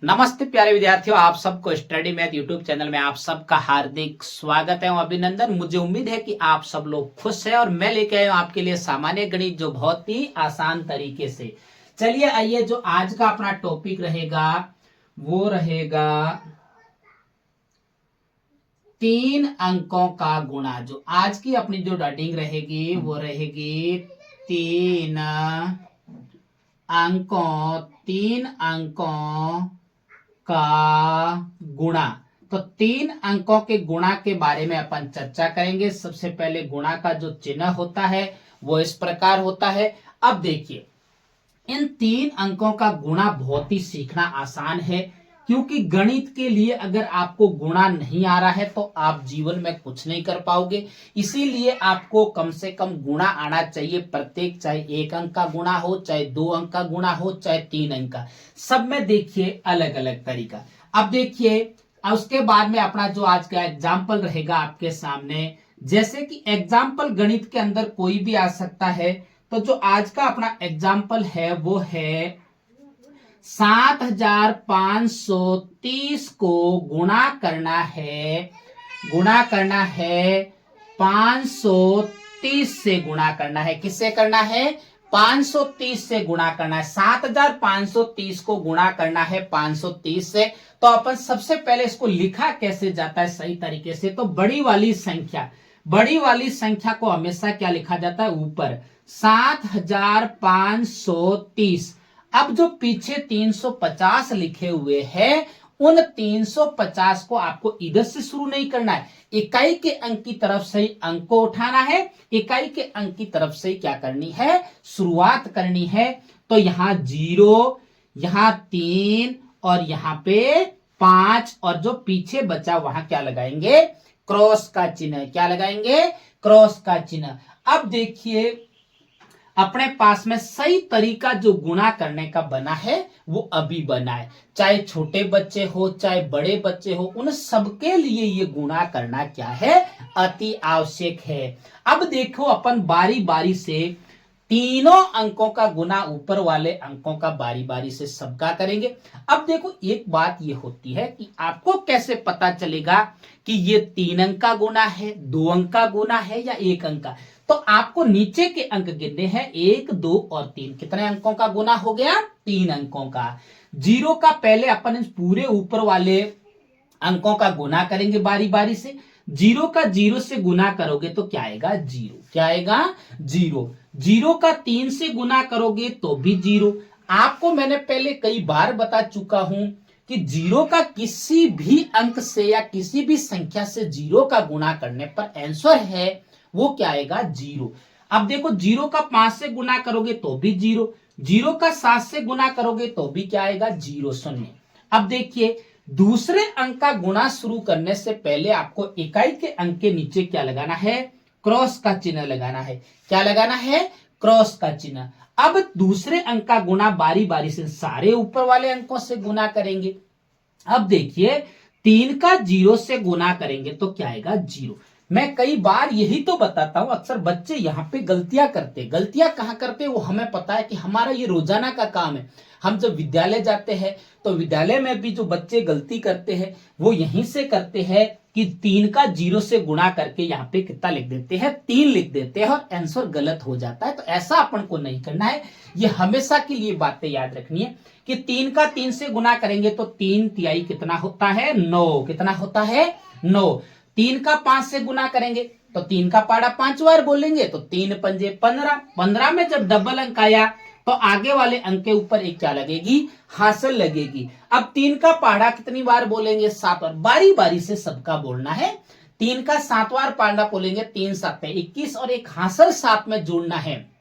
नमस्ते प्यारे विद्यार्थियों, आप सबको स्टडी मैथ यूट्यूब चैनल में आप सबका हार्दिक स्वागत है और अभिनंदन। मुझे उम्मीद है कि आप सब लोग खुश हैं और मैं लेके आया हूं आपके लिए सामान्य गणित जो बहुत ही आसान तरीके से। चलिए आइए, जो आज का अपना टॉपिक रहेगा वो रहेगा 3 अंकों का गुणा। जो आज की अपनी जो डाइटिंग रहेगी वो रहेगी 3 अंकों का गुणा। तो 3 अंकों के गुणा के बारे में अपन चर्चा करेंगे। सबसे पहले गुणा का जो चिन्ह होता है वो इस प्रकार होता है। अब देखिए, इन 3 अंकों का गुणा बहुत ही सीखना आसान है, क्योंकि गणित के लिए अगर आपको गुणा नहीं आ रहा है तो आप जीवन में कुछ नहीं कर पाओगे। इसीलिए आपको कम से कम गुणा आना चाहिए प्रत्येक, चाहे 1 अंक का गुणा हो, चाहे 2 अंक का गुणा हो, चाहे 3 अंक का। सब में देखिए अलग अलग तरीका। अब देखिए, उसके बाद में अपना जो आज का एग्जाम्पल रहेगा आपके सामने। जैसे कि एग्जाम्पल गणित के अंदर कोई भी आ सकता है। तो जो आज का अपना एग्जाम्पल है वो है 7530 को गुणा करना है 530 से गुणा करना है। किससे करना है? 530 से गुणा करना है। 7530 को गुणा करना है 530 से। तो अपन सबसे पहले इसको लिखा कैसे जाता है सही तरीके से? तो बड़ी वाली संख्या को हमेशा क्या लिखा जाता है? ऊपर 7530। अब जो पीछे 350 लिखे हुए हैं, उन 350 को आपको इधर से शुरू नहीं करना है। इकाई के अंक की तरफ से ही अंक को उठाना है। इकाई के अंक की तरफ से क्या करनी है? शुरुआत करनी है। तो यहां 0, यहां 3 और यहां पे 5, और जो पीछे बचा वहां क्या लगाएंगे? क्रॉस का चिन्ह। क्या लगाएंगे? क्रॉस का चिन्ह। अब देखिए, अपने पास में सही तरीका जो गुणा करने का बना है वो अभी बना है। चाहे छोटे बच्चे हो, चाहे बड़े बच्चे हो, उन सबके लिए ये गुणा करना क्या है? अति आवश्यक है। अब देखो, अपन बारी बारी से तीनों अंकों का गुणा ऊपर वाले अंकों का बारी बारी से सबका करेंगे। अब देखो, एक बात ये होती है कि आपको कैसे पता चलेगा कि ये 3 अंक का गुणा है, 2 अंक का गुणा है या 1 अंक का? तो आपको नीचे के अंक गिनने हैं, 1, 2 और 3। कितने अंकों का गुना हो गया? 3 अंकों का। 0 का पहले अपन इस पूरे ऊपर वाले अंकों का गुना करेंगे बारी बारी से। 0 का 0 से गुना करोगे तो क्या आएगा? 0। क्या आएगा? 0। 0 का 3 से गुना करोगे तो भी 0। आपको मैंने पहले कई बार बता चुका हूं कि 0 का किसी भी अंक से या किसी भी संख्या से 0 का गुना करने पर आंसर है वो क्या आएगा? 0। अब देखो, 0 का 5 से गुना करोगे तो भी 0। 0 का 7 से गुना करोगे तो भी क्या आएगा? 0, 0। अब देखिए, दूसरे अंक का गुणा शुरू करने से पहले आपको इकाई के अंक के नीचे क्या लगाना है? क्रॉस का चिन्ह लगाना है। क्या लगाना है? क्रॉस का चिन्ह। अब दूसरे अंक का गुणा बारी बारी से सारे ऊपर वाले अंकों से गुना करेंगे। अब देखिए, 3 का 0 से गुना करेंगे तो क्या आएगा? 0। मैं कई बार यही तो बताता हूं, अक्सर बच्चे यहाँ पे गलतियां कहाँ करते वो हमें पता है कि हमारा ये रोजाना का काम है। हम जब विद्यालय जाते हैं तो विद्यालय में भी जो बच्चे गलती करते हैं वो यहीं से करते हैं कि 3 का 0 से गुणा करके यहाँ पे कितना लिख देते हैं? 3 लिख देते हैं और आंसर गलत हो जाता है। तो ऐसा अपन को नहीं करना है। ये हमेशा के लिए बातें याद रखनी है कि 3 का 3 से गुणा करेंगे तो 3 तिहाई कितना होता है? 9। कितना होता है? 9। 3 का 5 से गुना करेंगे तो 3 का पाड़ा 5 बार बोलेंगे तो 3 पंजे 15। 15 में जब डबल अंक आया तो आगे वाले अंक के ऊपर एक क्या लगेगी? हासिल लगेगी। अब 3 का पाड़ा कितनी बार बोलेंगे? 7 बार। बारी बारी से सबका बोलना है। 3 का 7 बार पाड़ा बोलेंगे, 3 7 21 और एक हासिल साथ में जोड़ना है।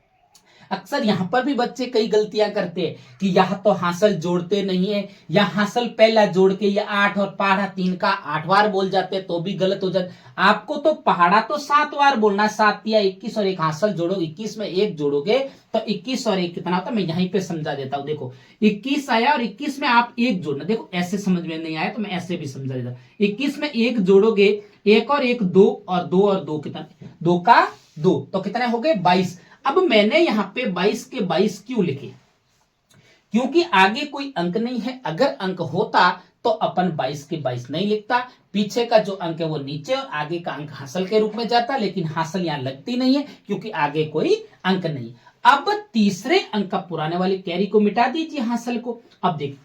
अक्सर यहाँ पर भी बच्चे कई गलतियां करते हैं कि यहाँ तो हासिल जोड़ते नहीं है, या हासिल पहला जोड़ के या 8 और पहाड़ा 3 का 8 बार बोल जाते तो भी गलत हो जाता। आपको तो पहाड़ा तो 7 बार बोलना, 7 या 21 और एक हासिल जोड़ो। 21 में 1 जोड़ोगे तो 21 और 1 कितना होता है? मैं यहीं पे समझा देता हूँ। देखो, 21 आया और 21 में आप 1 जोड़ना। देखो, ऐसे समझ में नहीं आया तो मैं ऐसे भी समझा देता हूँ। 21 में 1 जोड़ोगे, 1 और 1 2 और 2 और 2 कितना? 2 का 2 तो कितने हो गए? 22। अब मैंने यहाँ पे 22 के 22 क्यों लिखे? क्योंकि आगे कोई अंक नहीं है। अगर अंक होता तो अपन 22 के 22 नहीं लिखता, पीछे का जो अंक है वो नीचे और आगे का अंक हासिल के रूप में जाता, लेकिन हासिल यहां लगती नहीं है क्योंकि आगे कोई अंक नहीं। अब तीसरे अंक का पुराने वाली कैरी को मिटा दीजिए हासिल को। अब देखिए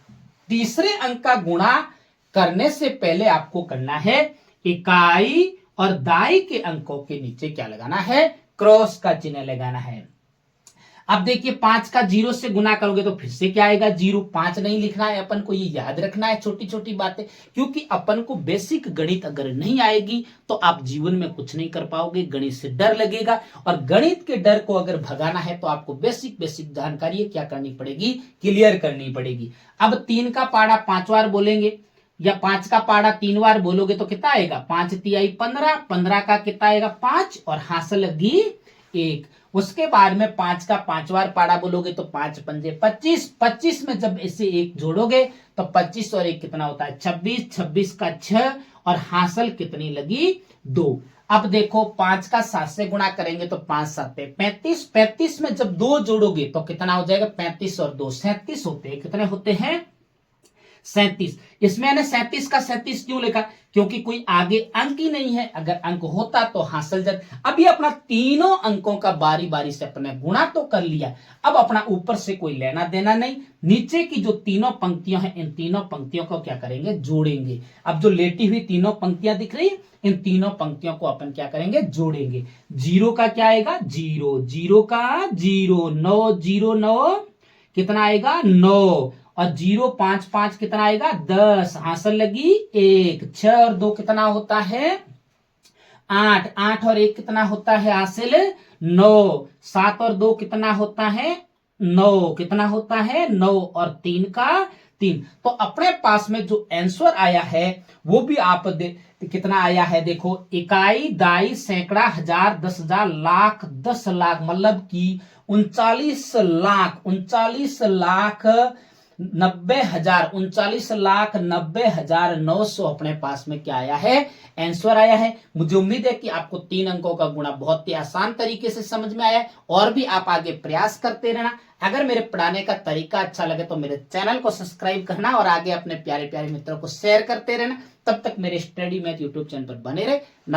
तीसरे अंक का गुणा करने से पहले आपको करना है इकाई और दाई के अंकों के नीचे क्या लगाना है, क्रॉस का चिन्ह लगाना है। अब देखिए 5 का 0 से गुना करोगे तो फिर से क्या आएगा 0। 5 नहीं लिखना है अपन को, ये याद रखना है छोटी छोटी बातें, क्योंकि अपन को बेसिक गणित अगर नहीं आएगी तो आप जीवन में कुछ नहीं कर पाओगे, गणित से डर लगेगा। और गणित के डर को अगर भगाना है तो आपको बेसिक बेसिक जानकारी क्या करनी पड़ेगी, क्लियर करनी पड़ेगी। अब 3 का पाड़ा 5 बार बोलेंगे या 5 का पाड़ा 3 बार बोलोगे तो कितना आएगा, 5 तिहाई 15, 15 का कितना आएगा 5 और हासिल लगी 1। उसके बाद में 5 का 5 बार पाड़ा बोलोगे तो 5 पंजे 25, 25 में जब इसे 1 जोड़ोगे तो 25 और 1 कितना होता है 26, 26 का 6 और हासिल कितनी लगी 2। अब देखो 5 का 7 से गुणा करेंगे तो 5 7 35, 35 में जब 2 जोड़ोगे तो कितना हो जाएगा 35 और 2 37 होते हैं। कितने होते हैं 37। इसमें मैंने 37 का 37 क्यों लिखा, क्योंकि कोई आगे अंक ही नहीं है, अगर अंक होता तो हासिल जब। अभी अपना तीनों अंकों का बारी बारी से अपने गुणा तो कर लिया, अब अपना ऊपर से कोई लेना देना नहीं, नीचे की जो तीनों पंक्तियां हैं इन तीनों पंक्तियों को क्या करेंगे जोड़ेंगे। अब जो लेटी हुई तीनों पंक्तियां दिख रही है इन तीनों पंक्तियों को अपन क्या करेंगे जोड़ेंगे। 0 का क्या आएगा 0, 0 का 0, 9 0 9 कितना आएगा 9 और 0 5 5 कितना आएगा 10, हासिल लगी 1। 6 और 2 कितना होता है 8, 8 और 1 कितना होता है हासिल 9। 7 और 2 कितना होता है 9, कितना होता है 9 और 3 का 3। तो अपने पास में जो आंसर आया है वो भी आप कितना आया है देखो, इकाई दाई सैकड़ा हजार 10,000 लाख 10 लाख मतलब कि 39 लाख 39,90,900 अपने पास में क्या आया है आंसर आया है। मुझे उम्मीद है कि आपको 3 अंकों का गुणा बहुत ही आसान तरीके से समझ में आया है, और भी आप आगे प्रयास करते रहना। अगर मेरे पढ़ाने का तरीका अच्छा लगे तो मेरे चैनल को सब्सक्राइब करना और आगे अपने प्यारे प्यारे मित्रों को शेयर करते रहना। तब तक मेरे स्टडी मैथ यूट्यूब चैनल पर बने रहे।